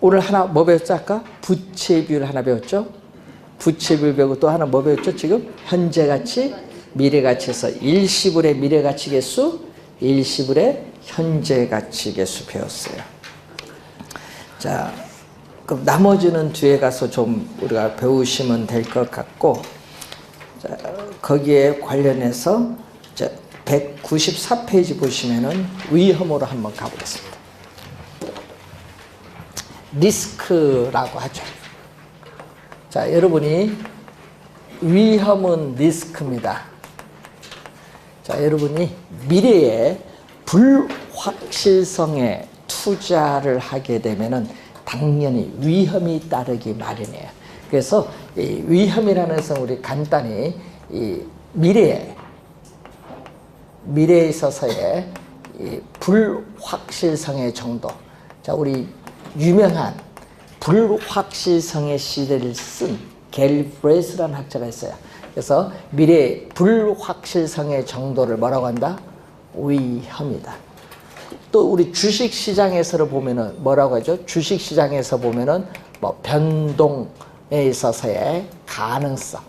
오늘 하나 뭐 배웠죠? 아까 부채 비율 하나 배웠죠? 부채 비율 배우고 또 하나 뭐 배웠죠? 지금 현재 가치, 미래 가치에서 일시불의 미래 가치 개수, 일시불의 현재 가치 개수 배웠어요. 자, 그럼 나머지는 뒤에 가서 좀 우리가 배우시면 될 것 같고, 자, 거기에 관련해서 194페이지 보시면은 위험으로 한번 가보겠습니다. 리스크라고 하죠. 자, 여러분이 위험은 리스크입니다. 자, 여러분이 미래에 불확실성에 투자를 하게 되면은 당연히 위험이 따르기 마련이에요. 그래서 이 위험이라는 것은 우리 간단히 이 미래에 있어서의 이 불확실성의 정도. 자, 우리 유명한 불확실성의 시대를 쓴 갤브레스라는 학자가 있어요. 그래서 미래의 불확실성의 정도를 뭐라고 한다? 위험이다. 또 우리 주식시장에서 보면은 뭐라고 하죠? 주식시장에서 보면은 뭐 변동에 있어서의 가능성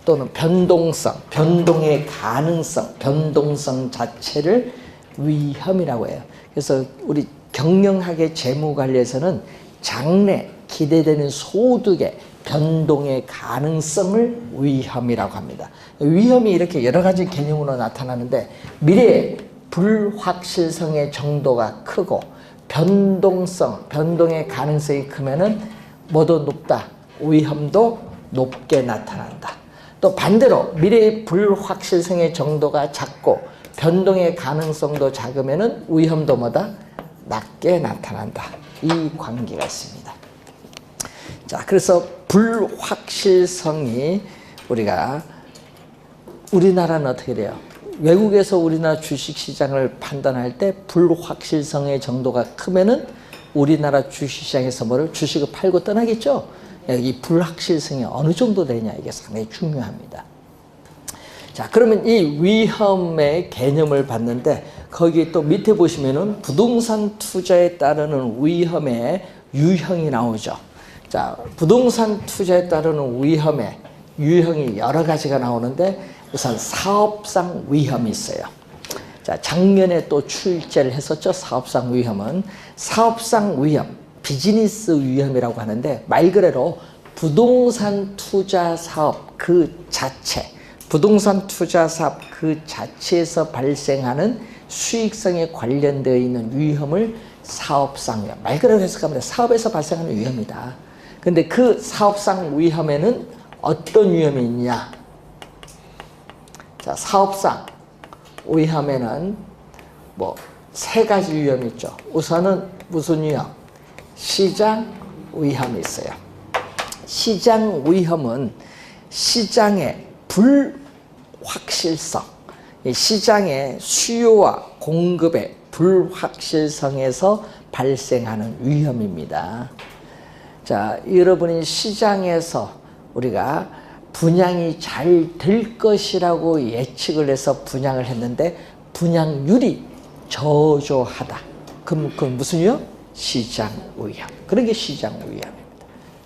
또는 변동성, 변동의 가능성, 변동성 자체를 위험이라고 해요. 그래서 우리 경영학의 재무관리에서는 장래 기대되는 소득의 변동의 가능성을 위험이라고 합니다. 위험이 이렇게 여러 가지 개념으로 나타나는데 미래의 불확실성의 정도가 크고 변동성, 변동의 가능성이 크면은 뭐도 높다? 위험도 높게 나타난다. 또 반대로 미래의 불확실성의 정도가 작고 변동의 가능성도 작으면은 위험도 뭐다? 낮게 나타난다. 이 관계가 있습니다. 자, 그래서 불확실성이 우리나라는 어떻게 돼요? 외국에서 우리나라 주식시장을 판단할 때 불확실성의 정도가 크면은 우리나라 주식시장에서 주식을 팔고 떠나겠죠? 이 불확실성이 어느 정도 되냐, 이게 상당히 중요합니다. 자, 그러면 이 위험의 개념을 봤는데 거기 또 밑에 보시면은 부동산 투자에 따르는 위험의 유형이 나오죠. 자, 부동산 투자에 따르는 위험의 유형이 여러 가지가 나오는데 우선 사업상 위험이 있어요. 자, 작년에 또 출제를 했었죠. 사업상 위험은 사업상 위험, 비즈니스 위험이라고 하는데 말 그대로 부동산 투자 사업 그 자체, 부동산 투자 사업 그 자체에서 발생하는 수익성에 관련되어 있는 위험을 사업상 위험, 말 그대로 해석하면 사업에서 발생하는 위험이다. 근데 그 사업상 위험에는 어떤 위험이 있냐? 자, 사업상 위험에는 뭐 세 가지 위험이 있죠. 우선은 무슨 위험? 시장 위험이 있어요. 시장 위험은 시장의 불확실성, 시장의 수요와 공급의 불확실성에서 발생하는 위험입니다. 자, 여러분이 시장에서 우리가 분양이 잘 될 것이라고 예측을 해서 분양을 했는데 분양률이 저조하다. 그럼 무슨 위험? 시장 위험. 그런 게 시장 위험입니다.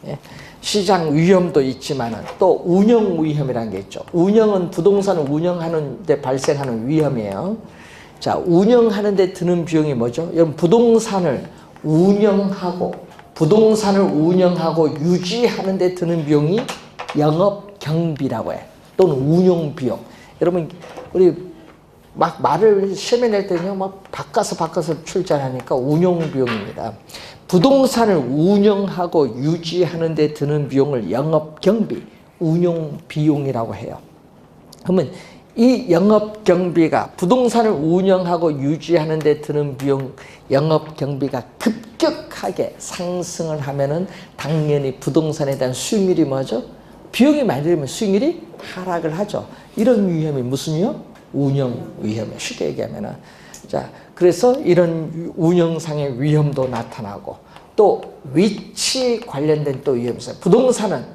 예. 시장 위험도 있지만은 또 운영 위험이라는 게 있죠. 운영은 부동산을 운영하는 데 발생하는 위험이에요. 자, 운영하는 데 드는 비용이 뭐죠? 여러분 부동산을 운영하고 유지하는 데 드는 비용이 영업 경비라고 해. 또는 운영 비용. 여러분 우리 막 말을 시험에 낼 때는요, 막 바꿔서 출제하니까 운영 비용입니다. 부동산을 운영하고 유지하는 데 드는 비용을 영업 경비, 운용 비용이라고 해요. 그러면 이 영업 경비가 부동산을 운영하고 유지하는 데 드는 비용, 영업 경비가 급격하게 상승을 하면은 당연히 부동산에 대한 수익률이 뭐죠? 비용이 많이 들면 수익률이 하락을 하죠. 이런 위험이 무슨 위험? 운영 위험이에요. 쉽게 얘기하면은. 자, 그래서 이런 운영상의 위험도 나타나고 또 위치 관련된 또 위험이 있어요. 부동산은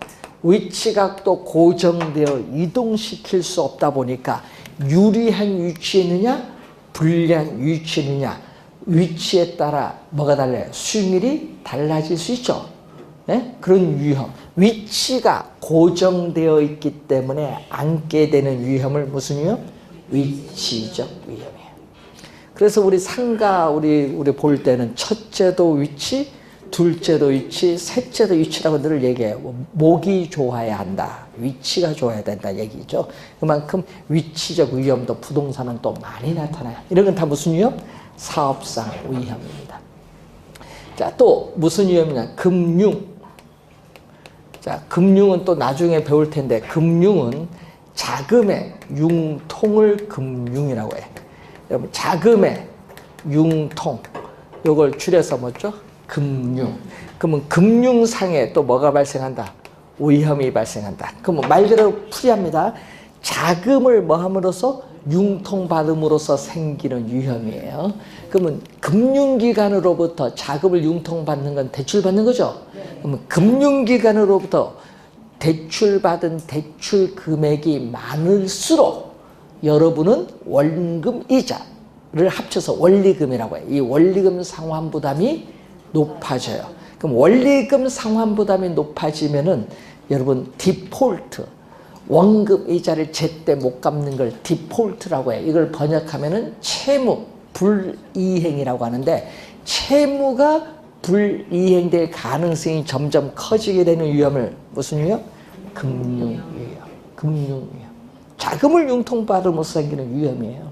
위치가 또 고정되어 이동시킬 수 없다 보니까 유리한 위치에 있느냐, 불리한 위치에 있느냐, 위치에 따라 뭐가 달라요? 수익률이 달라질 수 있죠. 네? 그런 위험. 위치가 고정되어 있기 때문에 앉게 되는 위험을 무슨 위험? 위치적 위험이에요. 그래서 우리 상가 우리 볼 때는 첫째도 위치, 둘째도 위치, 셋째도 위치라고 늘 얘기해요. 목이 좋아야 한다. 위치가 좋아야 된다 얘기죠. 그만큼 위치적 위험도 부동산은 또 많이 나타나요. 이런 건 다 무슨 위험? 사업상 위험입니다. 자, 또 무슨 위험이냐? 금융. 자, 금융은 또 나중에 배울 텐데 금융은 자금의 융통을 금융이라고 해요. 여러분 자금의 융통 요걸 줄여서 뭐죠? 금융. 그러면 금융상에 또 뭐가 발생한다? 위험이 발생한다. 그러면 말 그대로 풀이합니다. 자금을 뭐 함으로써 융통받음으로써 생기는 위험이에요. 그러면 금융기관으로부터 자금을 융통받는 건 대출받는 거죠. 그러면 금융기관으로부터 대출받은 대출 금액이 많을수록 여러분은 원금 이자를 합쳐서 원리금이라고 해요. 이 원리금 상환 부담이 높아져요. 그럼 원리금 상환 부담이 높아지면은 여러분 디폴트, 원금 이자를 제때 못 갚는 걸 디폴트라고 해요. 이걸 번역하면은 채무 불이행이라고 하는데 채무가 불이행될 가능성이 점점 커지게 되는 위험을 무슨 위험? 금융위험. 금융위험. 자금을 융통받음으로써 생기는 위험이에요.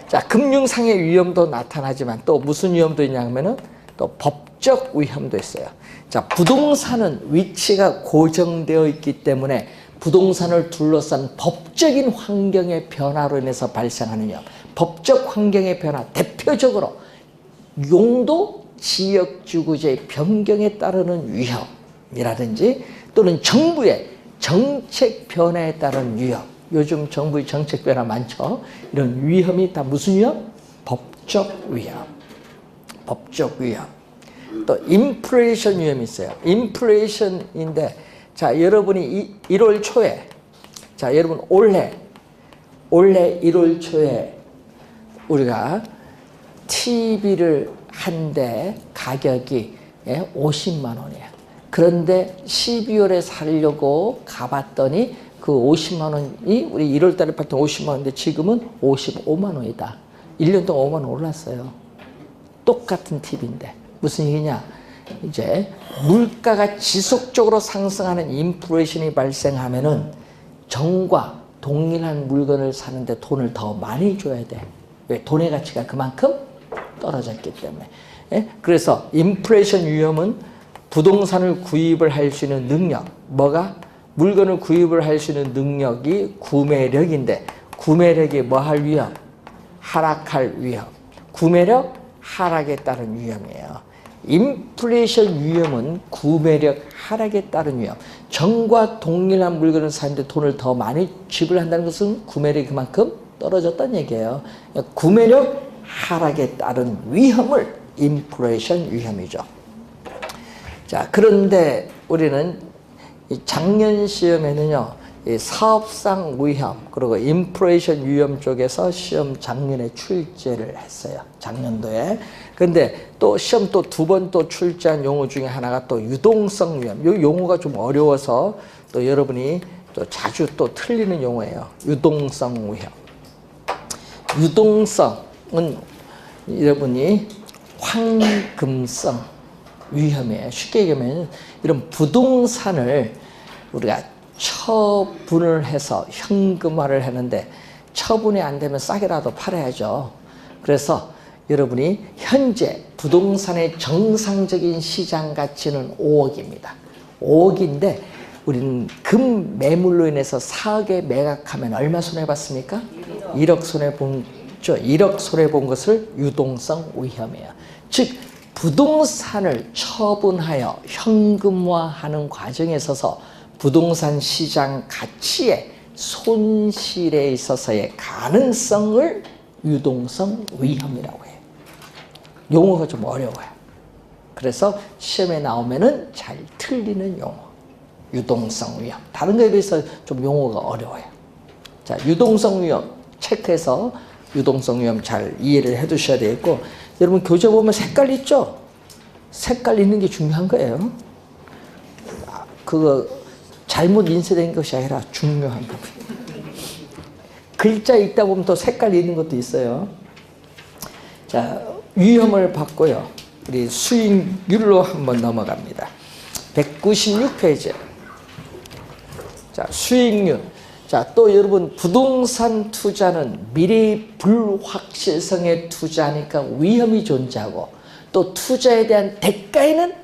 자, 금융상의 위험도 나타나지만 또 무슨 위험도 있냐면은 또 법적 위험도 있어요. 자, 부동산은 위치가 고정되어 있기 때문에 부동산을 둘러싼 법적인 환경의 변화로 인해서 발생하는 위험. 법적 환경의 변화, 대표적으로 용도 지역주구제의 변경에 따르는 위험이라든지 또는 정부의 정책 변화에 따른 위험. 요즘 정부의 정책 변화 많죠. 이런 위험이 다 무슨 위험? 법적 위험. 법적 위험. 또 인플레이션 위험이 있어요. 인플레이션인데 자, 여러분이 1월 초에 자, 여러분 올해 1월 초에 우리가 TV를 한 대 가격이 50만 원이에요. 그런데 12월에 사려고 가봤더니 그 50만 원이 우리 1월 달에 팔던 50만 원인데 지금은 55만 원이다. 1년 동안 5만 원 올랐어요. 똑같은 TV인데 무슨 얘기냐? 이제 물가가 지속적으로 상승하는 인플레이션이 발생하면은 전과 동일한 물건을 사는데 돈을 더 많이 줘야 돼. 왜? 돈의 가치가 그만큼 떨어졌기 때문에. 예? 그래서 인플레이션 위험은 부동산을 구입을 할 수 있는 능력, 뭐가? 물건을 구입을 할 수 있는 능력이 구매력인데 구매력이 뭐 할 위험? 하락할 위험. 구매력 하락에 따른 위험이에요. 인플레이션 위험은 구매력 하락에 따른 위험. 전과 동일한 물건을 사는데 돈을 더 많이 지불한다는 것은 구매력이 그만큼 떨어졌다는 얘기예요. 구매력 하락에 따른 위험을 인플레이션 위험이죠. 자, 그런데 우리는 작년 시험에는요, 이 사업상 위험 그리고 인플레이션 위험 쪽에서 시험 작년에 출제를 했어요. 작년도에. 근데 또 시험 또 두 번 또 출제한 용어 중에 하나가 또 유동성 위험. 이 용어가 좀 어려워서 또 여러분이 또 자주 또 틀리는 용어예요. 유동성 위험. 유동성은 여러분이 황금성 위험이에요. 쉽게 얘기하면 이런 부동산을 우리가 처분을 해서 현금화를 하는데 처분이 안 되면 싸게라도 팔아야죠. 그래서 여러분이 현재 부동산의 정상적인 시장 가치는 5억입니다. 5억인데 우리는 금 매물로 인해서 4억에 매각하면 얼마 손해봤습니까? 1억 손해본죠. 1억 손해본 것을 유동성 위험이에요. 즉 부동산을 처분하여 현금화하는 과정에 있어서 부동산 시장 가치의 손실에 있어서의 가능성을 유동성 위험이라고 해요. 용어가 좀 어려워요. 그래서 시험에 나오면은 잘 틀리는 용어. 유동성 위험. 다른 거에 비해서 좀 용어가 어려워요. 자, 유동성 위험 체크해서 유동성 위험 잘 이해를 해 두셔야 되겠고, 여러분 교재 보면 색깔 있죠? 색깔 있는 게 중요한 거예요. 그거 잘못 인쇄된 것이 아니라 중요한 부분. 글자 읽다 보면 또 색깔 있는 것도 있어요. 자, 위험을 받고요. 우리 수익률로 한번 넘어갑니다. 196페이지. 자, 수익률. 자, 또 여러분 부동산 투자는 미래의 불확실성에 투자하니까 위험이 존재하고 또 투자에 대한 대가에는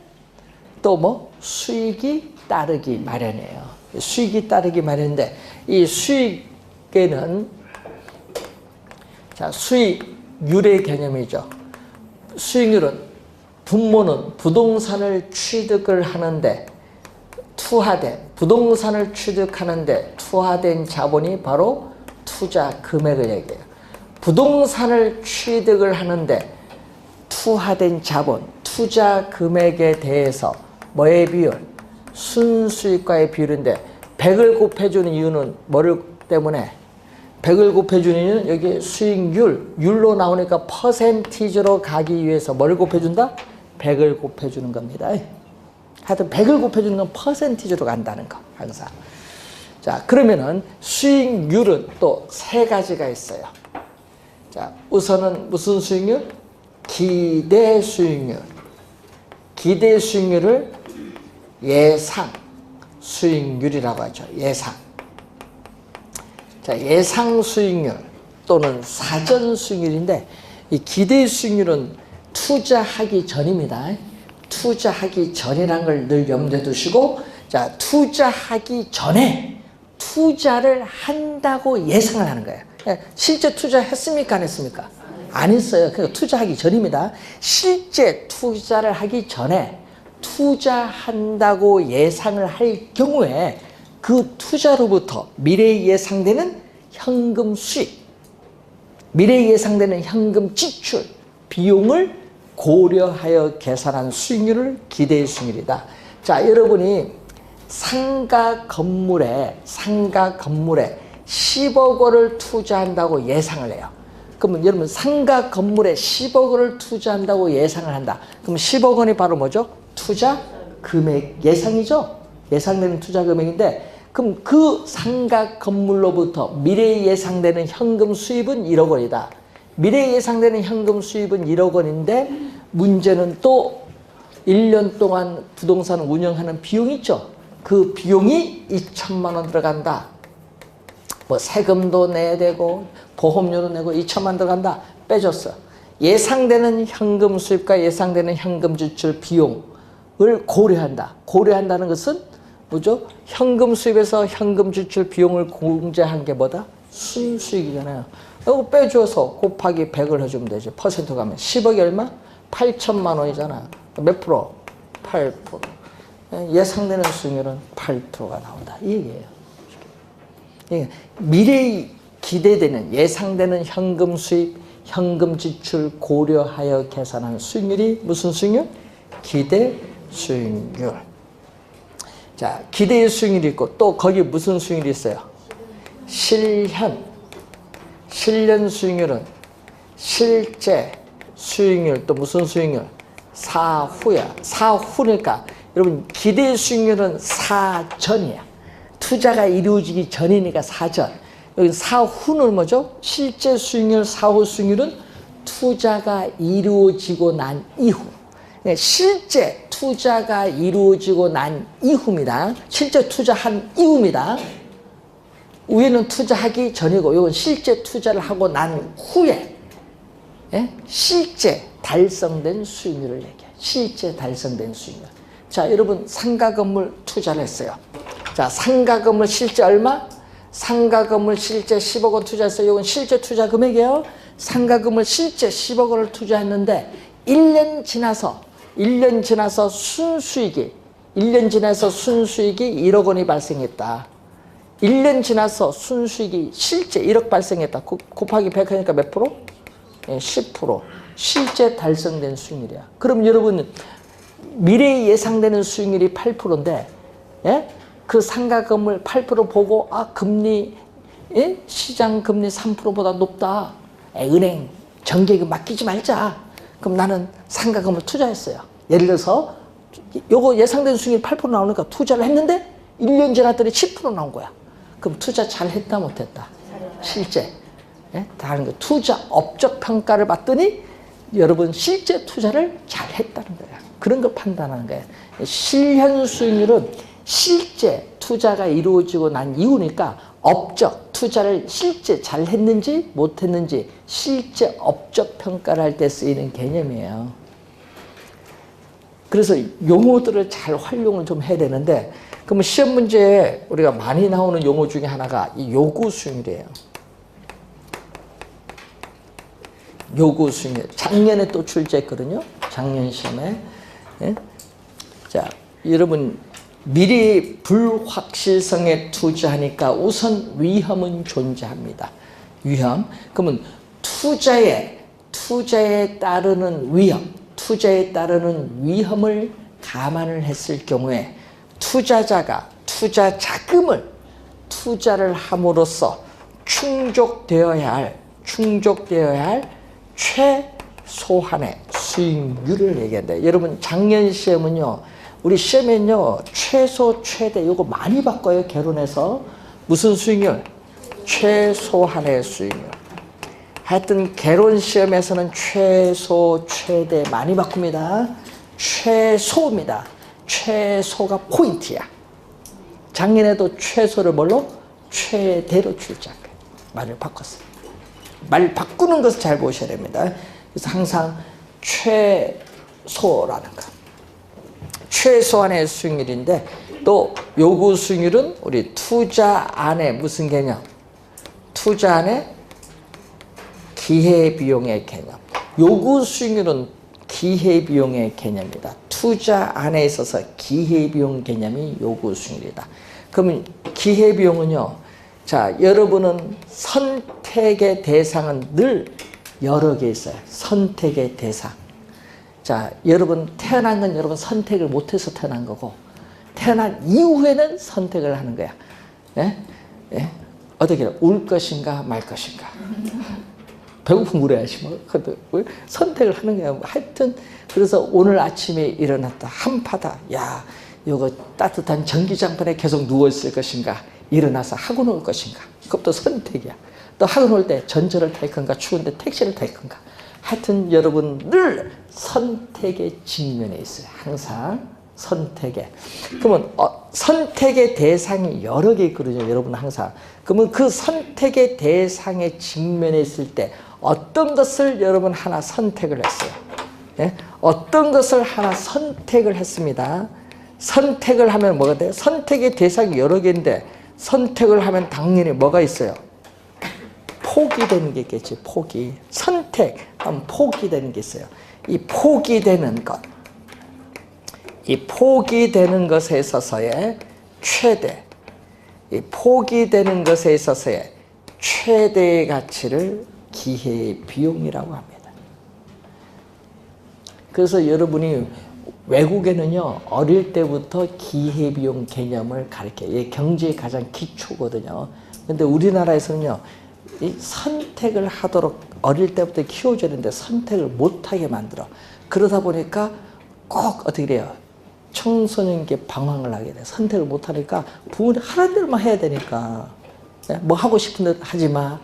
또 뭐 수익이 따르기 마련이에요. 수익이 따르기 마련인데 이 수익에는 자, 수익률의 개념이죠. 수익률은 분모는 부동산을 취득을 하는데 부동산을 취득하는데 투하된 자본이 바로 투자 금액을 얘기해요. 부동산을 취득을 하는데 투하된 자본, 투자 금액에 대해서 뭐의 비율? 순수익과의 비율인데 100을 곱해주는 이유는 뭐를 때문에? 100을 곱해주는 이유는 여기 수익률, 율로 나오니까 퍼센티지로 가기 위해서 뭐를 곱해준다? 100을 곱해주는 겁니다. 하여튼 100을 곱해주는 건 퍼센티지로 간다는 거 항상. 자, 그러면은 수익률은 또 세 가지가 있어요. 자, 우선은 무슨 수익률? 기대 수익률. 기대 수익률을 예상 수익률이라고 하죠. 예상. 자, 예상 수익률 또는 사전 수익률인데 이 기대 수익률은 투자하기 전입니다. 투자하기 전이라는 걸 늘 염두에 두시고, 자, 투자하기 전에 투자를 한다고 예상을 하는 거예요. 실제 투자했습니까? 안 했습니까? 안 했어요. 그러니까 투자하기 전입니다. 실제 투자를 하기 전에 투자한다고 예상을 할 경우에 그 투자로부터 미래에 예상되는 현금 수익, 미래에 예상되는 현금 지출, 비용을 고려하여 계산한 수익률을 기대 수익률이다. 자, 여러분이 상가 건물에 10억 원을 투자한다고 예상을 해요. 그러면 여러분 상가 건물에 10억 원을 투자한다고 예상을 한다. 그럼 10억 원이 바로 뭐죠? 투자 금액 예상이죠. 예상되는 투자 금액인데 그럼 그 상가 건물로부터 미래에 예상되는 현금 수입은 1억 원이다. 미래에 예상되는 현금 수입은 1억 원인데 문제는 또 1년 동안 부동산 운영하는 비용이 있죠. 그 비용이 2천만 원 들어간다. 뭐 세금도 내야 되고 보험료도 내고 2천만 원 들어간다. 빼줬어. 예상되는 현금 수입과 예상되는 현금 지출 비용을 고려한다. 고려한다는 것은 뭐죠? 현금 수입에서 현금 지출 비용을 공제한 게 뭐다? 순수익이잖아요. 이거 빼줘서 곱하기 100을 해주면 되죠. 퍼센트 가면 10억이 얼마? 8천만 원이잖아. 몇 프로? 8%. 예상되는 수익률은 8%가 나온다. 이 얘기예요. 미래에 기대되는 예상되는 현금 수입, 현금 지출 고려하여 계산한 수익률이 무슨 수익률? 기대 수익률. 자, 기대 수익률이 있고 또 거기 무슨 수익률이 있어요? 실현 수익률은 실제 수익률 또 무슨 수익률? 사후야. 사후니까 여러분 기대 수익률은 사전이야. 투자가 이루어지기 전이니까 사전. 여기 사후는 뭐죠? 실제 수익률, 사후 수익률은 투자가 이루어지고 난 이후. 실제 투자가 이루어지고 난 이후입니다. 실제 투자한 이후입니다. 위에는 투자하기 전이고 이건 실제 투자를 하고 난 후에 실제 달성된 수익률을 얘기해요. 실제 달성된 수익률. 자, 여러분 상가 건물 투자를 했어요. 자, 상가 건물 실제 얼마? 상가 건물 실제 10억 원 투자했어요. 이건 실제 투자 금액이에요. 상가 건물 실제 10억 원을 투자했는데 1년 지나서 순수익이 1억 원이 발생했다. 1년 지나서 순수익이 실제 1억 발생했다. 곱하기 100 하니까 몇 프로? 10%. 실제 달성된 수익률이야. 그럼 여러분 미래에 예상되는 수익률이 8%인데 그 상가 건물 8% 보고 금리 시장 금리 3%보다 높다. 은행 정기예금 맡기지 말자. 그럼 나는 상가금을 투자했어요. 예를 들어서 요거 예상된 수익이 8% 나오니까 투자를 했는데 1년 지났더니 10% 나온 거야. 그럼 투자 잘 했다 못했다? 실제. 예? 다른 거 투자 업적 평가를 봤더니 여러분 실제 투자를 잘 했다는 거야. 그런 걸 판단하는 거야. 실현 수익률은 실제 투자가 이루어지고 난 이후니까 업적 투자를 실제 잘 했는지 못 했는지 실제 업적 평가를 할 때 쓰이는 개념이에요. 그래서 용어들을 잘 활용을 좀 해야 되는데, 그러면 시험 문제에 우리가 많이 나오는 용어 중에 하나가 이 요구 수익률이에요. 요구 수익률. 작년에 또 출제했거든요. 작년 시험에. 예? 자, 여러분 미리 불확실성에 투자하니까 우선 위험은 존재합니다. 위험. 그러면 투자에 따르는 위험, 투자에 따르는 위험을 감안을 했을 경우에 투자자가 투자 자금을 투자를 함으로써 충족되어야 할 최소한의 수익률을 얘기한다. 여러분 작년 시험은요, 우리 시험에는요 최소 최대 요거 많이 바꿔요. 결혼해서 무슨 수익률? 최소한의 수익률. 하여튼 개론 시험에서는 최소 최대 많이 바꿉니다. 최소입니다. 최소가 포인트야. 작년에도 최소를 뭘로? 최대로 출제한 거예요. 말을 바꿨어요. 말 바꾸는 것을 잘 보셔야 됩니다. 그래서 항상 최소라는 거. 최소한의 수익률인데, 또 요구 수익률은 우리 투자 안에 무슨 개념? 투자 안에 기회비용의 개념. 요구 수익률은 기회비용의 개념이다. 투자 안에 있어서 기회비용 개념이 요구 수익률이다. 그러면 기회비용은요, 자, 여러분은 선택의 대상은 늘 여러 개 있어요. 선택의 대상. 자, 여러분 태어난 건 여러분 선택을 못해서 태어난 거고, 태어난 이후에는 선택을 하는 거야. 예? 예? 어떻게 해요? 울 것인가 말 것인가. 배고프면 울어야지 뭐. 선택을 하는 거야. 하여튼 그래서 오늘 아침에 일어났다 한파다. 야, 이거 따뜻한 전기장판에 계속 누워있을 것인가, 일어나서 학원 올 것인가. 그것도 선택이야. 또 학원 올 때 전철을 탈 건가, 추운데 택시를 탈 건가. 하여튼 여러분 늘 선택의 직면에 있어요. 항상 선택에. 그러면 선택의 대상이 여러 개 있거든요. 여러분 항상. 그러면 그 선택의 대상의 직면에 있을 때 어떤 것을 여러분 하나 선택을 했어요. 예? 어떤 것을 하나 선택을 했습니다. 선택을 하면 뭐가 돼요? 선택의 대상이 여러 개인데 선택을 하면 당연히 뭐가 있어요? 포기되는 게 있겠지. 포기. 선택하면 포기되는 게 있어요. 이 포기되는 것. 이 포기되는 것에 있어서의 최대. 이 포기되는 것에 있어서의 최대의 가치를 기회비용이라고 합니다. 그래서 여러분이 외국에는요, 어릴 때부터 기회비용 개념을 가르쳐요. 이게 경제의 가장 기초거든요. 근데 우리나라에서는요, 이 선택을 하도록 어릴 때부터 키워줘야 되는데 선택을 못하게 만들어. 그러다 보니까 꼭 어떻게 돼요? 청소년기에 방황을 하게 돼. 선택을 못하니까 부모님 하라는 대로만 해야 되니까. 뭐 하고 싶은데 하지 마.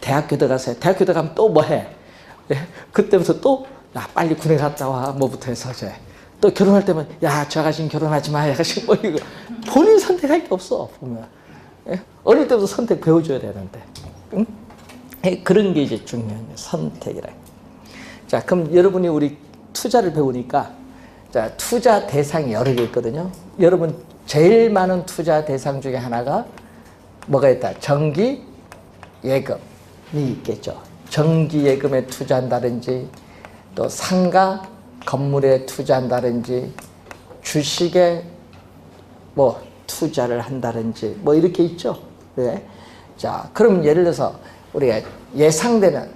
대학교 들어가세요. 대학교 들어가면 또 뭐 해? 그때부터 또 야, 빨리 군에 갔다 와. 뭐부터 해서 이제. 또 결혼할 때면 야, 저 아가씨는 결혼하지 마. 아가씨 뭐 이거. 본인 선택할 게 없어. 보면. 어릴 때부터 선택 배워줘야 되는데. 응? 그런 게 이제 중요한 선택이라. 자, 그럼 여러분이 우리 투자를 배우니까, 자, 투자 대상이 여러 개 있거든요. 여러분 제일 많은 투자 대상 중에 하나가 뭐가 있다? 정기 예금이 있겠죠. 정기 예금에 투자한다든지, 또 상가 건물에 투자한다든지, 주식에 뭐 투자를 한다든지, 뭐 이렇게 있죠. 네. 자, 그럼 예를 들어서 우리가 예상되는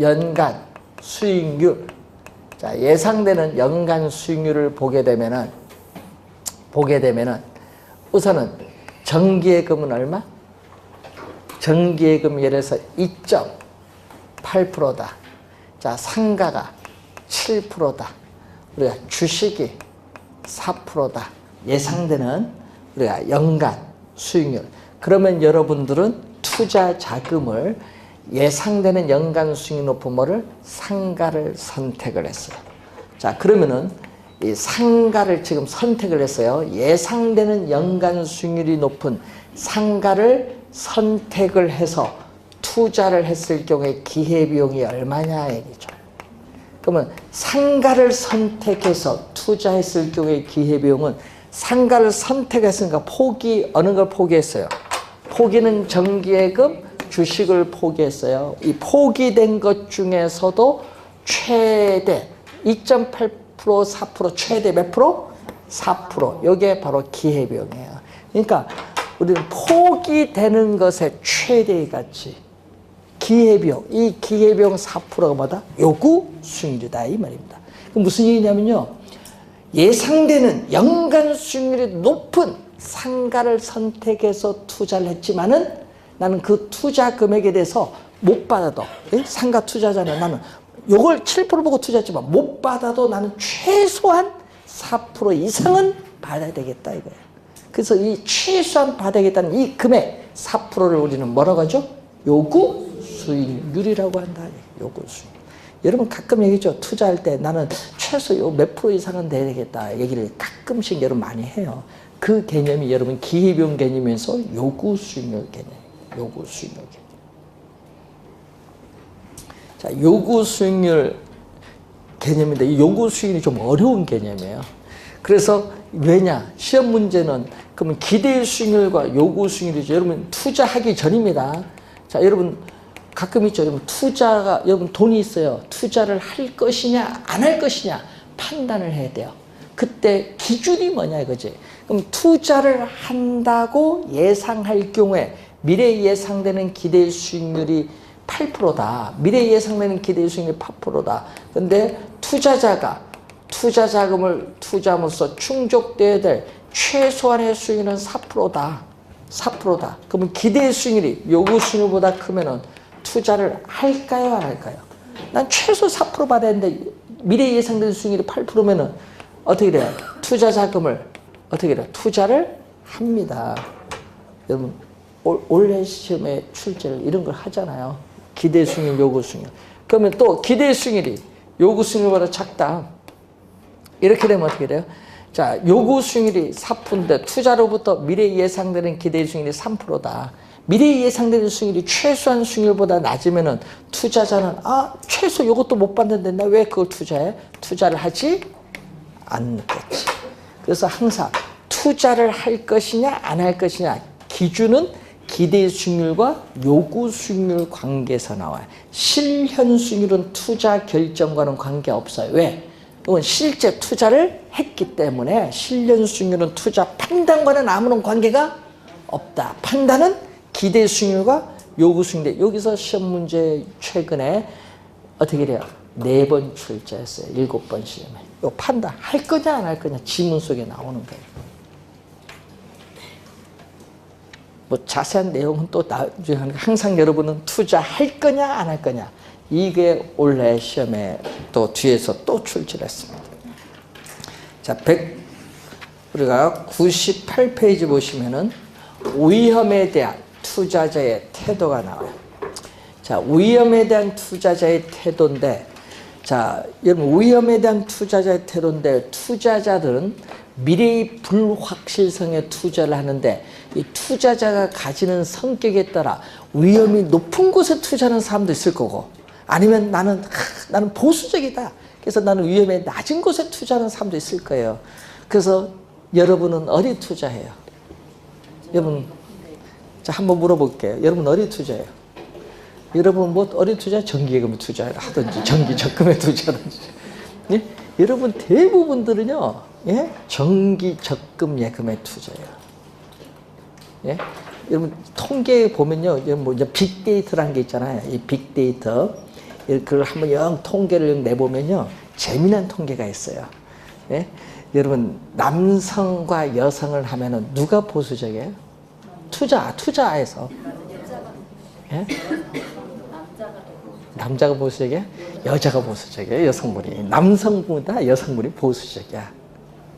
연간 수익률. 자, 예상되는 연간 수익률을 보게 되면은 우선은 정기예금은 얼마? 정기예금 예를 들어서 2.8%다. 자, 상가가 7%다. 우리가 주식이 4%다. 예상되는 우리가 연간 수익률. 그러면 여러분들은 투자 자금을 예상되는 연간 수익이 높은 뭐를 상가를 선택을 했어요. 자, 그러면은 이 상가를 지금 선택을 했어요. 예상되는 연간 수익률이 높은 상가를 선택을 해서 투자를 했을 경우에 기회비용이 얼마냐 얘기죠. 그러면 상가를 선택해서 투자했을 경우에 기회비용은 상가를 선택했으니까 어느 걸 포기했어요? 포기는 정기예금, 주식을 포기했어요. 이 포기된 것 중에서도 최대 2.8% 4% 최대 몇 프로? 4%. 이게 바로 기회비용이에요. 그러니까 우리는 포기되는 것의 최대의 가치, 기회비용, 이 기회비용 4%가 뭐다? 요구 수익률이다 이 말입니다. 그럼 무슨 얘기냐면요, 예상되는 연간 수익률이 높은 상가를 선택해서 투자를 했지만은 나는 그 투자 금액에 대해서 못 받아도, 상가 투자자는 나는 요걸 7% 보고 투자했지만 못 받아도 나는 최소한 4% 이상은 받아야 되겠다 이거예요. 그래서 이 최소한 받아야겠다는 이 금액 4%를 우리는 뭐라고 하죠? 요구 수익률이라고 한다. 요구 수익률. 여러분 가끔 얘기죠. 투자할 때 나는 최소 요 몇 프로 이상은 내야 되겠다 얘기를 가끔씩 여러분 많이 해요. 그 개념이 여러분 기회비용 개념에서 요구 수익률 개념. 요구 수익률 개념. 자, 요구 수익률 개념인데 이 요구 수익률이 좀 어려운 개념이에요. 그래서 왜냐? 시험 문제는 그러면 기대 수익률과 요구 수익률이죠. 여러분 투자하기 전입니다. 자, 여러분 가끔 있죠. 여러분 돈이 있어요. 투자를 할 것이냐 안 할 것이냐 판단을 해야 돼요. 그때 기준이 뭐냐 이거지. 그럼 투자를 한다고 예상할 경우에 미래 예상되는 기대 수익률이 8%다. 미래 예상되는 기대 수익률이 8%다. 근데 투자자가 투자 자금을 투자함으로써 충족되어야 될 최소한의 수익률은 4%다. 4%다. 그러면 기대 수익률이 요구 수익률보다 크면은 투자를 할까요, 안 할까요? 난 최소 4% 받아야 되는데 미래 예상되는 수익률이 8%면은 어떻게 돼요? 투자 자금을 어떻게 돼요? 투자를 합니다. 여러분 올해 시험에 출제를 이런 걸 하잖아요. 기대 수익률, 요구 수익률. 그러면 또 기대 수익률이 요구 수익률보다 작다. 이렇게 되면 어떻게 돼요? 자, 요구 수익률이 4%인데 투자로부터 미래 예상되는 기대 수익률이 3%다. 미래 예상되는 수익률이 최소한 수익률보다 낮으면은 투자자는 최소 요것도 못 받는데 나 왜 그걸 투자해? 투자를 하지 않겠지. 그래서 항상 투자를 할 것이냐 안 할 것이냐 기준은 기대 수익률과 요구 수익률 관계에서 나와요. 실현 수익률은 투자 결정과는 관계없어요. 왜? 이건 실제 투자를 했기 때문에 실현 수익률은 투자 판단과는 아무런 관계가 없다. 판단은 기대 수익률과 요구 수익률. 여기서 시험 문제 최근에 어떻게 돼요? 4번 출제했어요. 7번 시험에. 요 판단 할 거냐 안 할 거냐 지문 속에 나오는 거예요. 뭐 자세한 내용은 또 나중에 항상 여러분은 투자할 거냐 안 할 거냐 이게 올해 시험에 또 뒤에서 또 출제를 했습니다. 자, 우리가 98페이지 보시면은 위험에 대한 투자자의 태도가 나와요. 자, 위험에 대한 투자자의 태도인데, 자, 여러분 위험에 대한 투자자의 태도인데 투자자들은 미래의 불확실성에 투자를 하는데 이 투자자가 가지는 성격에 따라 위험이 높은 곳에 투자하는 사람도 있을 거고 아니면 나는 보수적이다. 그래서 나는 위험이 낮은 곳에 투자하는 사람도 있을 거예요. 그래서 여러분은 어디 투자해요? 여러분, 자, 한번 물어볼게요. 여러분 어디 투자해요? 여러분 뭐 어디 투자? 정기예금에 투자하든지 정기 적금에 투자하든지. 예? 여러분 대부분들은요, 예? 정기 적금 예금에 투자해요. 예? 여러분 통계에 보면요, 뭐 이제 빅데이터라는 게 있잖아요. 이 빅데이터 그걸 한번 통계를 내보면요, 재미난 통계가 있어요. 예? 여러분 남성과 여성을 하면은 누가 보수적이에요? 투자에서 예? 남자가 보수적이야? 여자가 보수적이야. 여성분이. 남성보다 여성분이 보수적이야.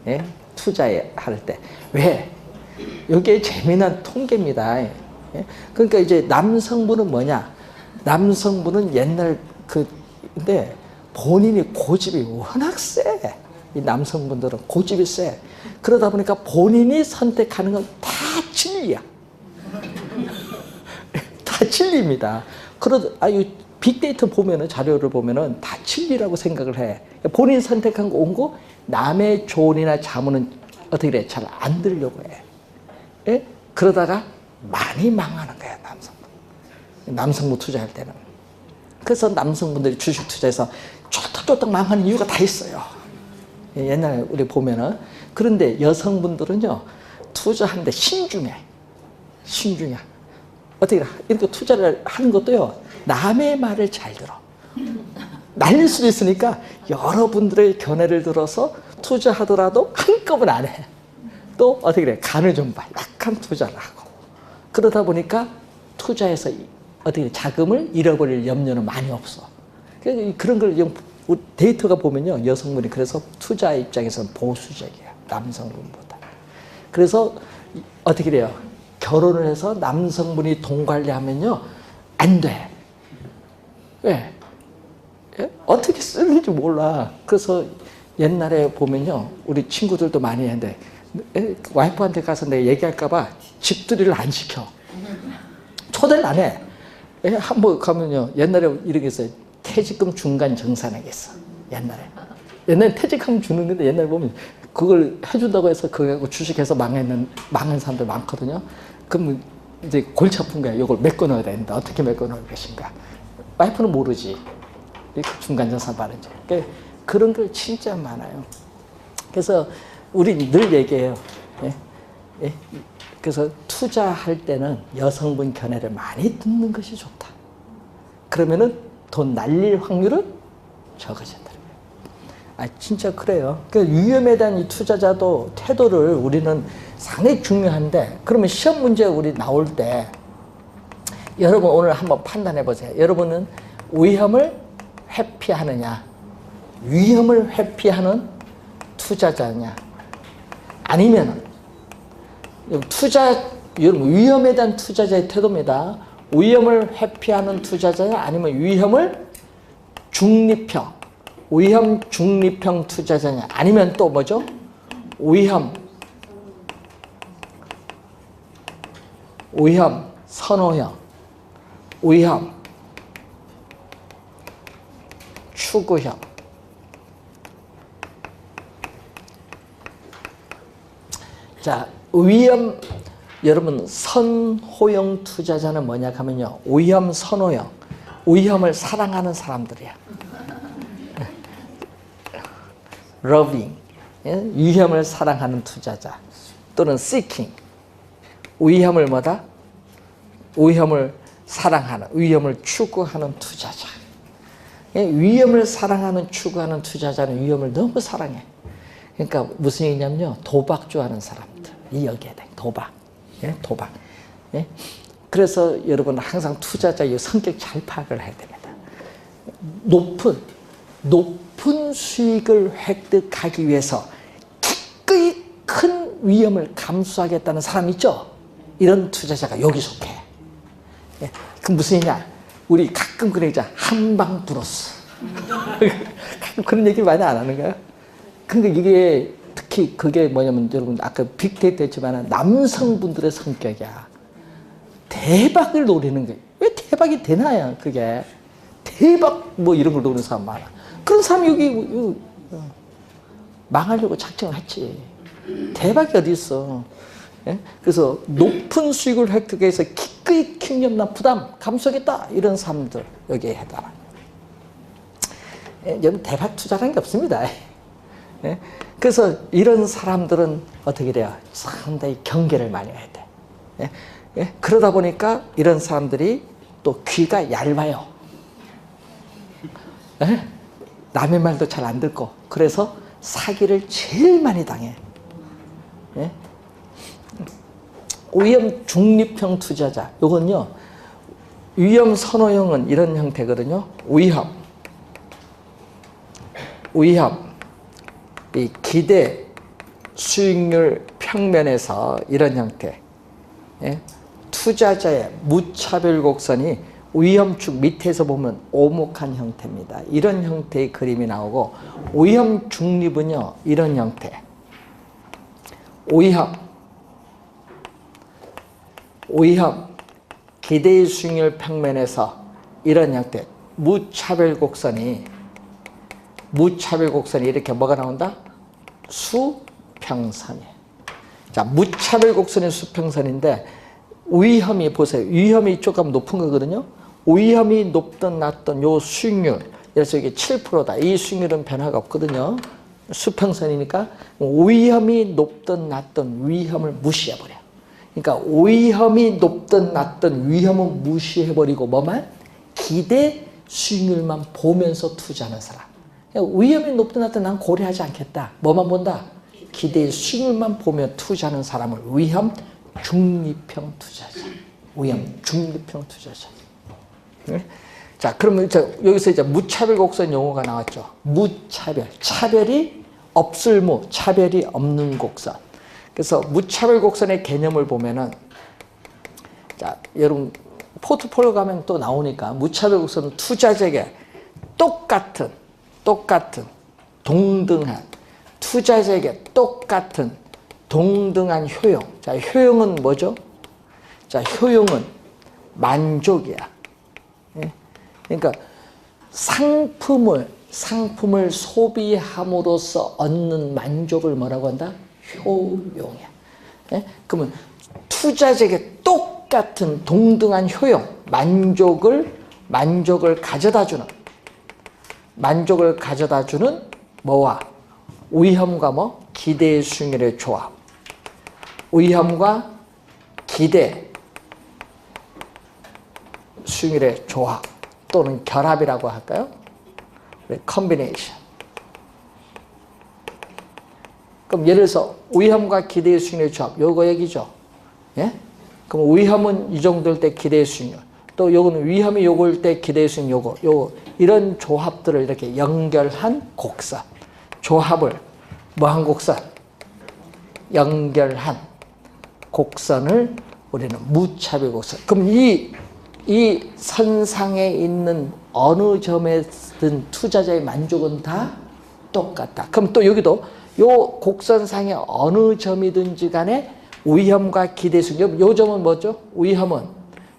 예? 투자할 때. 왜? 이게 재미난 통계입니다. 예? 그러니까 이제 남성분은 뭐냐? 남성분은 옛날 근데 본인이 고집이 워낙 세. 이 남성분들은 고집이 세. 그러다 보니까 본인이 선택하는 건 다 진리야. 다 진리입니다. 이 빅데이터 보면은, 자료를 보면은 다 진리라고 생각을 해. 본인이 선택한 거 온 거 남의 조언이나 자문은 어떻게 그래? 잘 안 들으려고 해. 예? 그러다가 많이 망하는 거야, 남성분 투자할 때는. 그래서 남성분들이 주식 투자해서 쫄딱쫄딱 망하는 이유가 다 있어요. 옛날에 우리 보면은. 그런데 여성분들은요, 투자하는데 신중해. 어떻게 이렇게 투자를 하는 것도요, 남의 말을 잘 들어. 날릴 수도 있으니까 여러분들의 견해를 들어서 투자하더라도 한꺼번에 안 해. 또 어떻게 그래? 간을 좀 봐. 약간 투자를 하고. 그러다 보니까 투자해서 어떻게 자금을 잃어버릴 염려는 많이 없어. 그런 걸 데이터가 보면요, 여성분이 그래서 투자 입장에서는 보수적이에요. 남성분보다. 그래서 어떻게 돼요? 결혼을 해서 남성분이 돈 관리하면요, 안 돼. 왜? 어떻게 쓰는지 몰라. 그래서 옛날에 보면요, 우리 친구들도 많이 했는데, 와이프한테 가서 내가 얘기할까봐 집들이를 안 시켜. 초대를 안 해. 한번 가면요, 옛날에 이런 게 있어요. 퇴직금 중간 정산하겠어. 옛날에 퇴직하면 주는 건데, 옛날에 보면 그걸 해준다고 해서 그거 주식해서 망한 사람들 많거든요. 그러면 이제 골치 아픈 거야. 이걸 메꿔 넣어야 되는데 어떻게 메꿔 넣을 것인가. 와이프는 모르지. 중간 정산 바른지. 그런 걸 진짜 많아요. 그래서 우리 늘 얘기해요. 그래서 투자할 때는 여성분 견해를 많이 듣는 것이 좋다. 그러면은 돈 날릴 확률은 적어진다. 진짜 그래요. 위험에 대한 이 투자자도 태도를 우리는 상당히 중요한데, 그러면 시험 문제 우리 나올 때 여러분 오늘 한번 판단해 보세요. 여러분은 위험을 회피하느냐, 위험을 회피하는 투자자냐, 아니면 여러분 위험에 대한 투자자의 태도입니다. 위험을 회피하는 투자자냐, 아니면 위험 중립형 투자자냐, 아니면 또 뭐죠? 위험 선호형, 위험 추구형. 자, 위험, 여러분 선호형 투자자는 뭐냐 하면요, 위험 선호형, 위험을 사랑하는 사람들이야. 러빙, 위험을 사랑하는 투자자, 또는 seeking, 위험을 뭐다? 위험을 사랑하는, 위험을 추구하는 투자자. 위험을 사랑하는, 추구하는 투자자는 위험을 너무 사랑해. 그러니까 무슨 얘기냐면요, 도박 좋아하는 사람들이 여기에 돼. 도박. 그래서 여러분 항상 투자자의 성격 잘 파악을 해야 됩니다. 높은 수익을 획득하기 위해서 기꺼이 큰 위험을 감수하겠다는 사람 있죠? 이런 투자자가 여기 속해. 그 무슨 얘기냐? 우리 가끔 그런 얘기잖아. 한방 브로스. 가끔 그런 얘기 많이 안 하는가요? 근데 이게 특히 그게 뭐냐면, 여러분 아까 빅데이터 했지만 남성분들의 성격이야. 대박을 노리는 거예요. 왜 대박이 되나요? 그게 대박 뭐 이런 걸 노리는 사람 많아. 그런 사람이 여기 망하려고 작정을 했지. 대박이 어디 있어. 그래서 높은 수익을 획득해서 기꺼이 킹념나 부담 감수하겠다, 이런 사람들 여기에 해당합니다. 여러분 대박 투자라는 게 없습니다. 그래서 이런 사람들은 어떻게 돼요? 상당히 경계를 많이 해야 돼. 그러다 보니까 이런 사람들이 또 귀가 얇아요. 남의 말도 잘 안 듣고, 그래서 사기를 제일 많이 당해. 위험 중립형 투자자, 요건요, 위험 선호형은 이런 형태거든요. 위험, 이 기대 수익률 평면에서 이런 형태. 예? 투자자의 무차별 곡선이 위험축 밑에서 보면 오목한 형태입니다. 이런 형태의 그림이 나오고, 위험 중립은요, 이런 형태. 위험 기대의 수익률 평면에서 이런 형태. 무차별 곡선이 이렇게 뭐가 나온다? 수평선이에요. 자, 무차별 곡선이 수평선인데, 위험이 보세요. 위험이 조금 높은 거거든요. 위험이 높든 낮든 요 수익률, 그래서 이게 7%다. 이 수익률은 변화가 없거든요. 수평선이니까 위험이 높든 낮든 위험을 무시해버려. 그러니까 위험이 높든 낮든 위험을 무시해버리고 뭐만? 기대 수익률만 보면서 투자하는 사람. 위험이 높든 낮든 난 고려하지 않겠다. 뭐만 본다? 기대 수익률만 보며 투자하는 사람을 위험 중립형 투자자. 위험 중립형 투자자. 네? 자, 그러면 여기서 이제 무차별 곡선 용어가 나왔죠. 무차별. 차별이 없을 무, 차별이 없는 곡선. 그래서 무차별 곡선의 개념을 보면은, 자, 여러분, 포트폴리오 가면 또 나오니까, 무차별 곡선은 투자자에게 똑같은, 동등한, 투자자에게 똑같은, 동등한 효용. 자, 효용은 뭐죠? 자, 효용은 만족이야. 예? 그러니까 상품을 소비함으로써 얻는 만족을 뭐라고 한다? 효용이야. 예? 그러면 투자자에게 똑같은 동등한 효용, 만족을 가져다 주는 뭐와? 위험과 뭐? 기대의 수익률의 조합. 위험과 기대 수익률의 조합 또는 결합이라고 할까요? 컨비네이션. 그럼 예를 들어서 위험과 기대의 수익률의 조합, 요거 얘기죠. 예? 그럼 위험은 이 정도일 때 기대의 수익률, 또 요거는 위험이 요거일 때 기대의 수익률 요거 이런 조합들을 이렇게 연결한 곡선. 조합을 뭐한 곡선? 연결한 곡선을 우리는 무차별 곡선. 그럼 이 선상에 있는 어느 점에든 투자자의 만족은 다 똑같다. 그럼 또 여기도 요 곡선상의 어느 점이든지 간에 위험과 기대 수익률, 요 점은 뭐죠? 위험은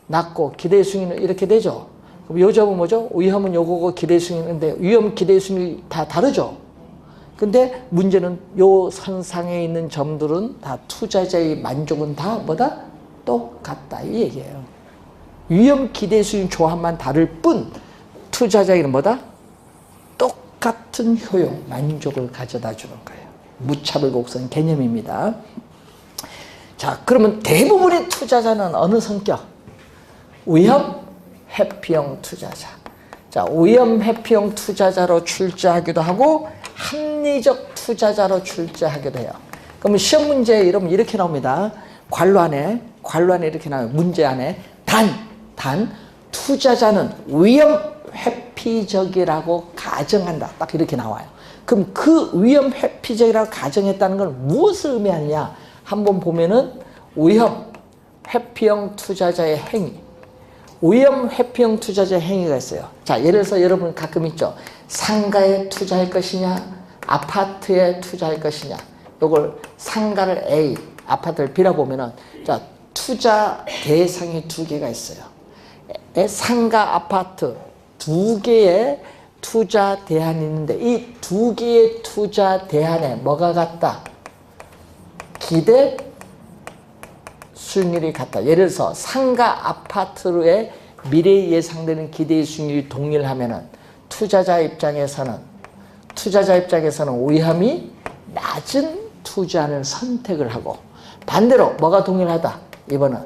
낮고 기대 수익률은 이렇게 되죠. 그럼 요 점은 뭐죠? 위험은 요거고 기대 수익률인데 위험 기대 수익률이 다 다르죠. 근데 문제는 요 선상에 있는 점들은 다 투자자의 만족은 다 뭐다? 똑같다 이 얘기예요. 위험 기대 수익 조합만 다를 뿐 투자자에게는 뭐다? 똑같은 효용, 만족을 가져다 주는 거예요. 무차별 곡선 개념입니다. 자, 그러면 대부분의 투자자는 어느 성격? 위험 회피형 투자자. 자, 위험 회피형 투자자로 출제하기도 하고 합리적 투자자로 출제하기도 해요. 그러면 시험 문제에 여러분 이렇게 나옵니다. 관로 안에 이렇게 나와요. 문제 안에 단 투자자는 위험 회피적이라고 가정한다. 딱 이렇게 나와요. 그럼 그 위험 회피적이라고 가정했다는 건 무엇을 의미하느냐? 한번 보면은 위험 회피형 투자자의 행위, 위험 회피형 투자자의 행위가 있어요. 자, 예를 들어서 여러분 가끔 있죠. 상가에 투자할 것이냐, 아파트에 투자할 것이냐. 요걸 상가를 A, 아파트를 B라 보면은, 자, 투자 대상이 두 개가 있어요. 상가, 아파트 두 개의 투자 대안이 있는데 이 두 개의 투자 대안에 뭐가 같다? 기대 수익률이 같다. 예를 들어서 상가, 아파트의 미래에 예상되는 기대 수익률이 동일하면은 투자자 입장에서는 위험이 낮은 투자를 선택을 하고, 반대로 뭐가 동일하다? 이번은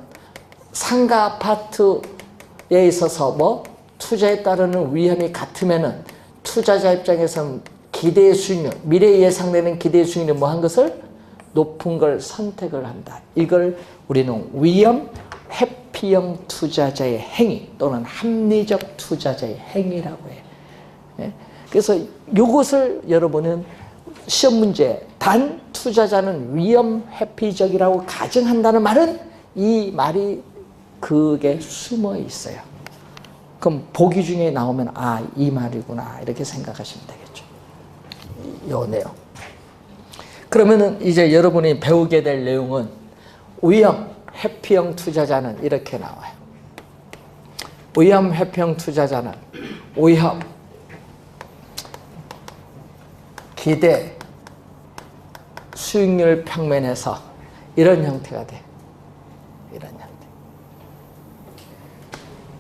상가, 아파트에 있어서 뭐 투자에 따르는 위험이 같으면은 투자자 입장에서는 기대 수익률, 미래에 예상되는 기대 수익률이 뭐 한 것을 높은 걸 선택을 한다. 이걸 우리는 위험 회피 회피형 투자자의 행위 또는 합리적 투자자의 행위라고 해요. 예? 그래서 이것을 여러분은 시험 문제 단 투자자는 위험 회피적이라고 가정한다는 말은 이 말이 그게 숨어 있어요. 그럼 보기 중에 나오면 아, 이 말이구나 이렇게 생각하시면 되겠죠. 요 내용. 그러면은 이제 여러분이 배우게 될 내용은 위험 회피형 투자자는 이렇게 나와요. 위험 회피형 투자자는 위험, 기대, 수익률 평면에서 이런 형태가 돼. 이런 형태.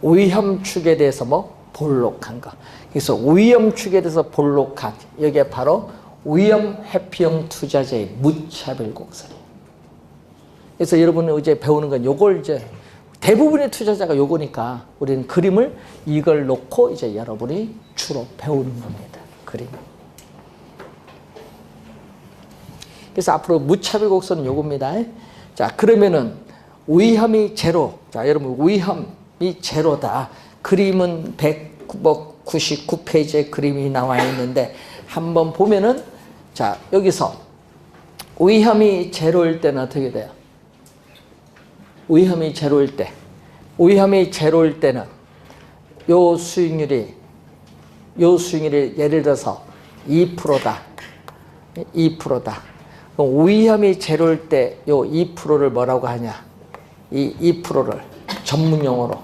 위험 축에 대해서 뭐 볼록한 거. 그래서 위험 축에 대해서 볼록한 여기에 바로 위험 회피형 투자자의 무차별 곡선이에요. 그래서 여러분이 이제 배우는 건 요걸 이제 대부분의 투자자가 요거니까 우리는 그림을 이걸 놓고 이제 여러분이 주로 배우는 겁니다. 그림. 그래서 앞으로 무차별 곡선은 요겁니다. 자, 그러면은 위험이 제로. 자, 여러분 위험이 제로다. 그림은 199페이지에 그림이 나와 있는데 한번 보면은 자, 여기서 위험이 제로일 때는 어떻게 돼요? 위험이 제로일 때는 요 수익률이 예를 들어서 2%다. 2%다. 그럼 위험이 제로일 때 요 2%를 뭐라고 하냐? 이 2%를 전문 용어로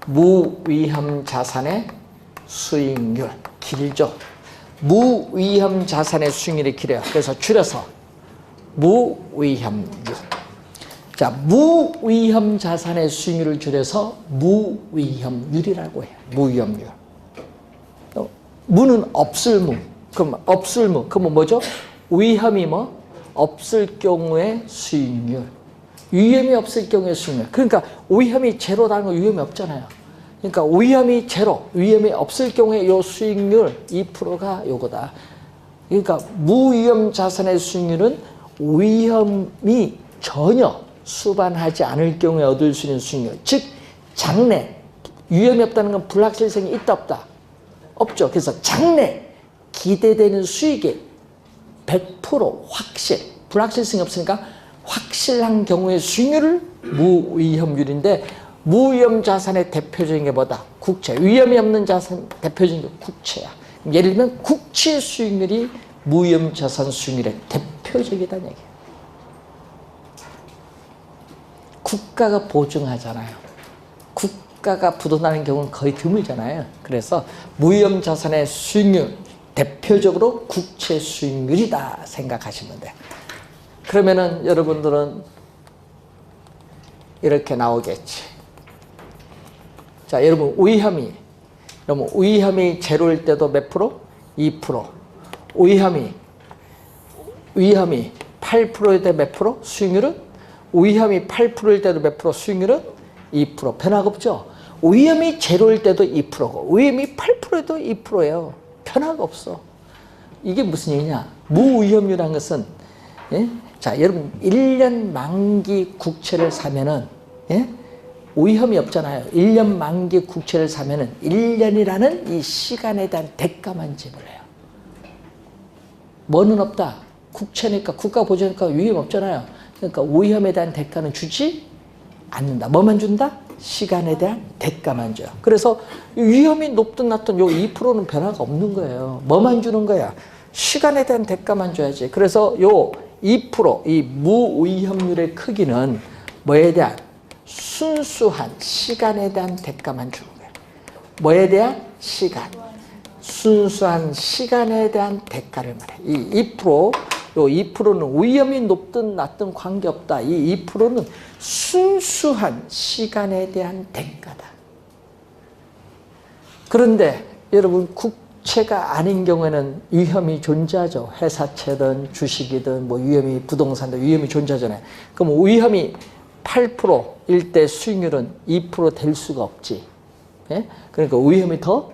무위험 자산의 수익률. 길죠. 무위험 자산의 수익률이 길어요. 그래서 줄여서 무위험률. 자, 무위험 자산의 수익률을 줄여서 무위험률이라고 해요. 무위험률. 무는 없을 무. 그럼 없을 무. 그러면 뭐죠? 위험이 뭐? 없을 경우의 수익률. 위험이 없을 경우의 수익률. 그러니까 위험이 제로라는 건 위험이 없잖아요. 그러니까 위험이 제로, 위험이 없을 경우에 요 수익률 2%가 요거다. 그러니까 무위험 자산의 수익률은 위험이 전혀 수반하지 않을 경우에 얻을 수 있는 수익률. 즉 장래, 위험이 없다는 건 불확실성이 있다 없다? 없죠. 그래서 장래 기대되는 수익이 100% 확실, 불확실성이 없으니까 확실한 경우의 수익률을 무위험률인데 무위험 자산의 대표적인 게 뭐다? 국채. 위험이 없는 자산 대표적인 게 국채야. 예를 들면 국채 수익률이 무위험 자산 수익률의 대표적이다는 얘기예요. 국가가 보증하잖아요. 국가가 부도나는 경우는 거의 드물잖아요. 그래서 무위험 자산의 수익률, 대표적으로 국채 수익률이다 생각하시면 돼요. 그러면은 여러분들은 이렇게 나오겠지. 자, 여러분 위험이 제로일 때도 몇 프로? 2%. 위험이 8%일 때 몇 프로? 수익률은? 위험이 8%일 때도 몇 프로? 수익률은? 2%. 변화가 없죠? 위험이 제로일 때도 2%고 위험이 8%에도 2%예요. 변화가 없어. 이게 무슨 얘기냐? 무위험률이라는 것은 예? 자, 여러분 1년 만기 국채를 사면은 예? 위험이 없잖아요. 1년 만기 국채를 사면은 1년이라는 이 시간에 대한 대가만 지불해요. 뭐는 없다. 국채니까 국가 보조니까 위험 없잖아요. 그러니까 위험에 대한 대가는 주지 않는다. 뭐만 준다? 시간에 대한 대가만 줘요. 그래서 위험이 높든 낮든 요 2%는 변화가 없는 거예요. 뭐만 주는 거야? 시간에 대한 대가만 줘야지. 그래서 요 2% 이 무위험률의 크기는 뭐에 대한 순수한 시간에 대한 대가만 주는 거예요. 뭐에 대한 시간. 순수한 시간에 대한 대가를 말해. 이 2%, 요 2%는 위험이 높든 낮든 관계없다. 이 2%는 순수한 시간에 대한 대가다. 그런데 여러분 국채가 아닌 경우에는 위험이 존재하죠. 회사채든 주식이든 뭐 위험이 부동산도 위험이 존재하잖아요. 그럼 위험이 8%일 때 수익률은 2% 될 수가 없지. 예? 그러니까 위험이 더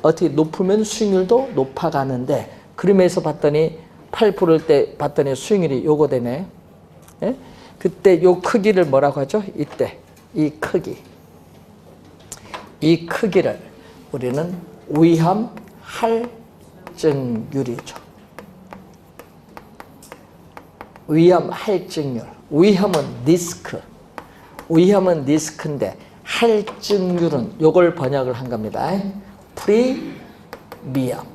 어떻게 높으면 수익률도 높아가는데 그림에서 봤더니 8%일 때 봤더니 수익률이 요거 되네. 예? 그때 요 크기를 뭐라고 하죠? 이때 이 크기. 이 크기를 우리는 위험 할증률이죠. 위험 할증률. 위험은 리스크. 위험은 리스크인데 할증률은 요걸 번역을 한 겁니다. 프리미엄.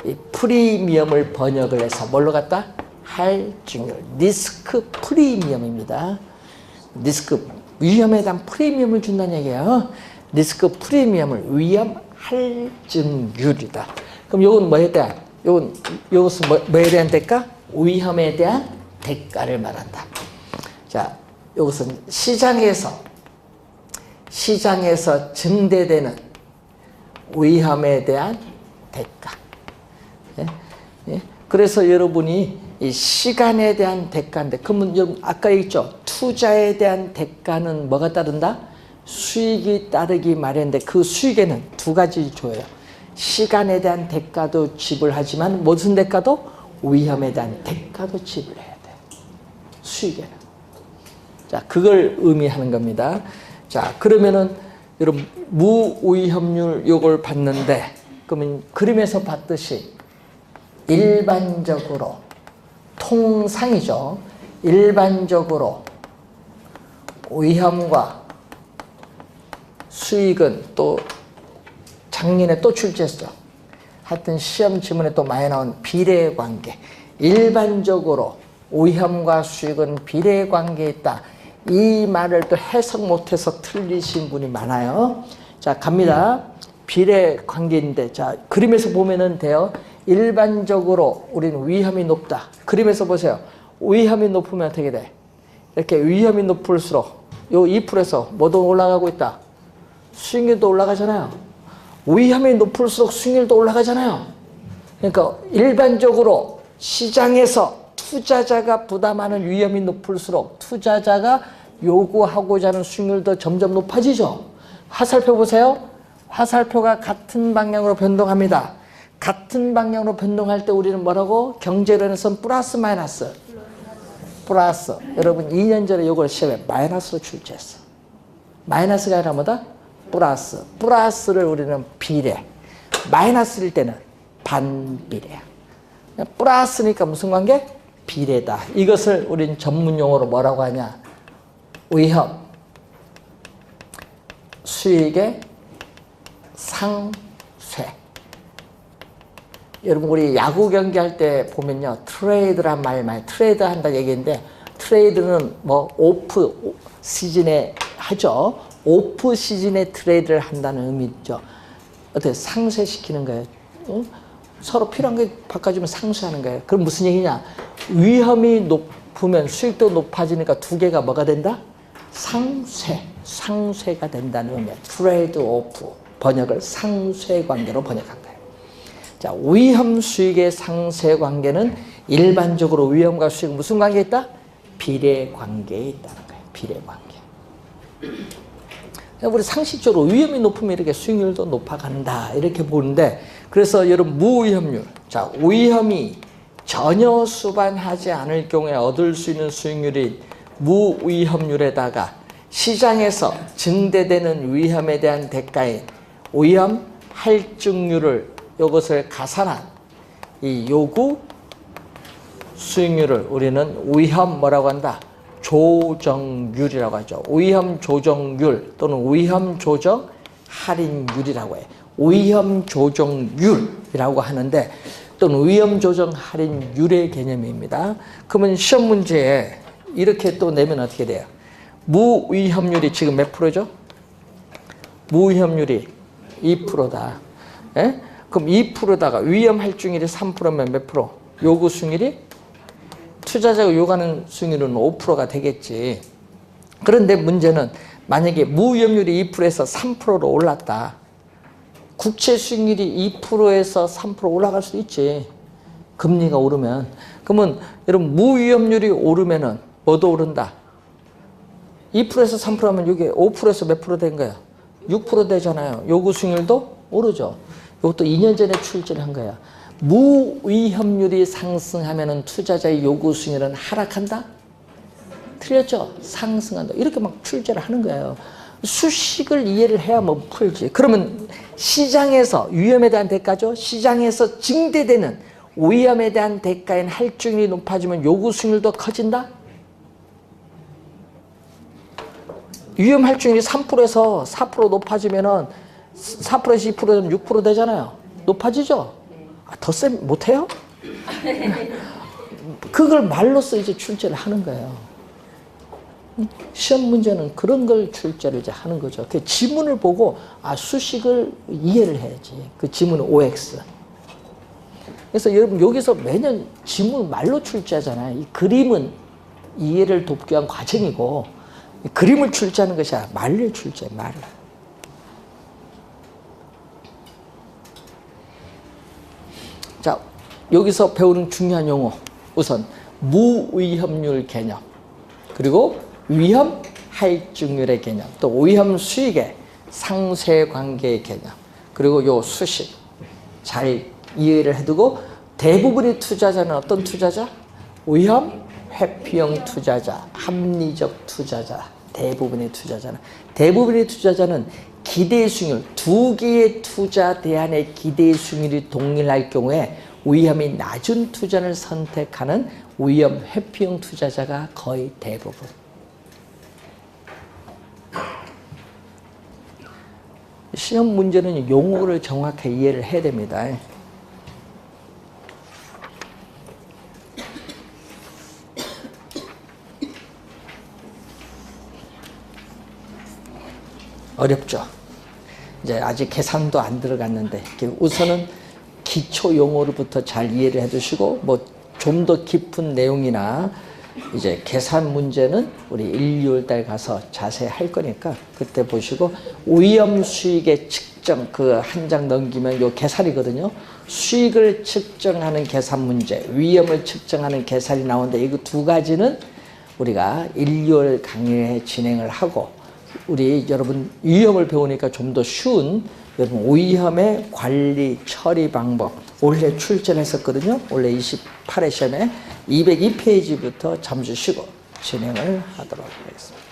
이 프리미엄을 번역을 해서 뭘로 갔다? 할증률. 리스크 프리미엄입니다. 리스크 위험에 대한 프리미엄을 준다는 얘기예요. 리스크 프리미엄을 위험 할증률이다. 그럼 요건 뭐에 대한? 요것은 뭐에 대한 대가? 위험에 대한 대가를 말한다. 자, 요것은 시장에서 증대되는 위험에 대한 대가. 예? 예? 그래서 여러분이 이 시간에 대한 대가인데, 그러면 여러분 아까 얘기했죠? 투자에 대한 대가는 뭐가 따른다? 수익이 따르기 마련인데 그 수익에는 두 가지 줘요. 시간에 대한 대가도 지불하지만 무슨 대가도? 위험에 대한 대가도 지불해야 돼. 수익에는. 자, 그걸 의미하는 겁니다. 자, 그러면은 여러분 무위험률 요걸 봤는데, 그러면 그림에서 봤듯이 일반적으로 통상이죠. 일반적으로 위험과 수익은 또 작년에 또 출제했어. 하여튼 시험 지문에 또 많이 나온 비례관계. 일반적으로 위험과 수익은 비례관계에 있다. 이 말을 또 해석 못해서 틀리신 분이 많아요. 자, 갑니다. 비례관계인데, 자, 그림에서 보면은 돼요. 일반적으로 우리는 위험이 높다. 그림에서 보세요. 위험이 높으면 어떻게 돼? 이렇게 위험이 높을수록 요 2%에서 뭐도 올라가고 있다. 수익률도 올라가잖아요. 위험이 높을수록 수익률도 올라가잖아요. 그러니까 일반적으로 시장에서 투자자가 부담하는 위험이 높을수록 투자자가 요구하고자 하는 수익률도 점점 높아지죠. 화살표 보세요. 화살표가 같은 방향으로 변동합니다. 같은 방향으로 변동할 때 우리는 뭐라고? 경제론에서는 플러스 마이너스. 플러스. 여러분 2년 전에 이걸 시험에 마이너스로 출제했어. 마이너스가 아니라 뭐다? 플러스. 플러스를 우리는 비례. 마이너스일 때는 반비례야. 플러스니까 무슨 관계? 비례다. 이것을 우린 전문 용어로 뭐라고 하냐? 위험, 수익의 상쇄. 여러분 우리 야구 경기할 때 보면요, 트레이드란 말 많이 트레이드 한다 얘기인데, 트레이드는 뭐 오프 시즌에 하죠. 오프 시즌에 트레이드를 한다는 의미죠. 어떻게 상쇄시키는 거예요. 응? 서로 필요한 게 바꿔주면 상쇄하는 거예요. 그럼 무슨 얘기냐? 위험이 높으면 수익도 높아지니까 두 개가 뭐가 된다? 상쇄가 된다는 의미야. 트레이드 오프. 번역을 상쇄 관계로 번역한 거예요. 자, 위험 수익의 상쇄 관계는 일반적으로 위험과 수익 무슨 관계에 있다? 비례 관계에 있다는 거예요. 비례 관계. 우리 상식적으로 위험이 높으면 이렇게 수익률도 높아간다 이렇게 보는데, 그래서 여러분 무위험률. 자, 위험이 전혀 수반하지 않을 경우에 얻을 수 있는 수익률이 무위험률에다가 시장에서 증대되는 위험에 대한 대가인 위험 할증률을 이것을 가산한 이 요구 수익률을 우리는 위험 뭐라고 한다? 조정률이라고 하죠. 위험 조정률 또는 위험 조정 할인율이라고 해요. 위험 조정률이라고 하는데, 또는 위험 조정 할인율의 개념입니다. 그러면 시험 문제에 이렇게 또 내면 어떻게 돼요? 무위험률이 지금 몇 프로죠? 무위험률이 2%다. 예? 그럼 2%다가 위험 할증률이 3%면 몇 프로? 요구 수익률이? 투자자가 요구하는 수익률은 5%가 되겠지. 그런데 문제는 만약에 무위험률이 2%에서 3%로 올랐다. 국채 수익률이 2%에서 3% 올라갈 수도 있지. 금리가 오르면. 그러면 여러분 무위험률이 오르면은 뭐도 오른다? 2%에서 3%하면 이게 5%에서 몇 프로 된 거야? 6% 되잖아요. 요구 수익률도 오르죠. 이것도 2년 전에 출제를 한 거야. 무위험률이 상승하면 투자자의 요구 수익률은 하락한다? 틀렸죠? 상승한다. 이렇게 막 출제를 하는 거예요. 수식을 이해를 해야 뭐 풀지. 그러면 시장에서 위험에 대한 대가죠. 시장에서 증대되는 위험에 대한 대가인 할증률이 높아지면 요구 수익률도 커진다? 위험 할증률이 3%에서 4% 높아지면은 4%에서 2%는 6% 되잖아요. 높아지죠? 더 쌤 못해요? 그걸 말로써 이제 출제를 하는 거예요. 시험 문제는 그런 걸 출제를 이제 하는 거죠. 그 지문을 보고 수식을 이해를 해야지. 그 지문은 OX. 그래서 여러분 여기서 매년 지문 말로 출제하잖아요. 이 그림은 이해를 돕기 위한 과정이고 이 그림을 출제하는 것이 아니라 말을 출제해, 말을. 자, 여기서 배우는 중요한 용어. 우선 무위험률 개념. 그리고 위험 할증률의 개념. 또 위험 수익의 상쇄관계의 개념. 그리고 요 수식. 잘 이해를 해두고 대부분의 투자자는 어떤 투자자? 위험 회피형 투자자, 합리적 투자자. 대부분의 투자자는 기대 수익률, 두 개의 투자 대안의 기대 수익률이 동일할 경우에 위험이 낮은 투자를 선택하는 위험 회피형 투자자가 거의 대부분. 시험 문제는 용어를 정확하게 이해를 해야 됩니다. 어렵죠. 이제 아직 계산도 안 들어갔는데 우선은 기초 용어로부터 잘 이해를 해두시고 뭐 좀 더 깊은 내용이나 이제 계산 문제는 우리 1, 2월 달 가서 자세히 할 거니까 그때 보시고 위험 수익의 측정 그 한 장 넘기면 요 계산이거든요. 수익을 측정하는 계산 문제, 위험을 측정하는 계산이 나오는데 이거 두 가지는 우리가 1, 2월 강의에 진행을 하고 우리 여러분 위험을 배우니까 좀 더 쉬운 여러분 위험의 관리 처리 방법 원래 출제를 했었거든요. 원래 28회 시험에 202페이지부터 잠시 쉬고 진행을 하도록 하겠습니다.